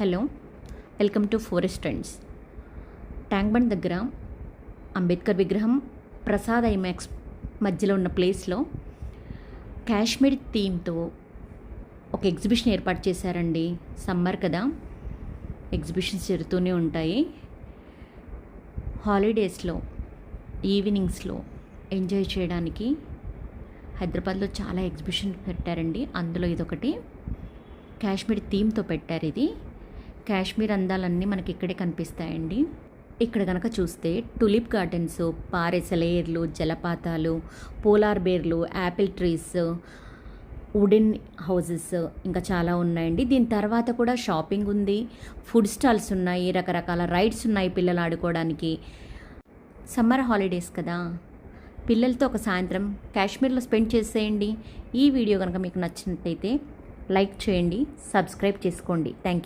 Hello, welcome to forest trends. Tank bund దగ్గర అంబేద్కర్ విగ్రహం, Prasad IMAX మధ్యలో ఉన్న ప్లేస్లో కాశ్మీర్ థీమ్తో ఒక ఎగ్జిబిషన్ ఏర్పాటు చేశారండి. సమ్మర్ కదా, ఎగ్జిబిషన్స్ జరుగుతూనే ఉంటాయి. హాలిడేస్లో ఈవినింగ్స్లో ఎంజాయ్ చేయడానికి హైదరాబాద్లో చాలా ఎగ్జిబిషన్ పెట్టారండి. అందులో ఇదొకటి కాశ్మీర్ థీమ్తో పెట్టారు. ఇది కాశ్మీర్ అందాలన్నీ మనకి ఇక్కడే కనిపిస్తాయండి. ఇక్కడ కనుక చూస్తే టులిప్ గార్డెన్స్, పారే సెలయేర్లు, జలపాతాలు, పోలార్ బేర్లు, యాపిల్ ట్రీస్, వుడెన్ హౌజెస్ ఇంకా చాలా ఉన్నాయండి. దీని తర్వాత కూడా షాపింగ్ ఉంది, ఫుడ్ స్టాల్స్ ఉన్నాయి, రకరకాల రైడ్స్ ఉన్నాయి పిల్లలు ఆడుకోవడానికి. సమ్మర్ హాలిడేస్ కదా, పిల్లలతో ఒక సాయంత్రం కాశ్మీర్లో స్పెండ్ చేసేయండి. ఈ వీడియో కనుక మీకు నచ్చినట్టయితే లైక్ చేయండి, సబ్స్క్రైబ్ చేసుకోండి. Thank you.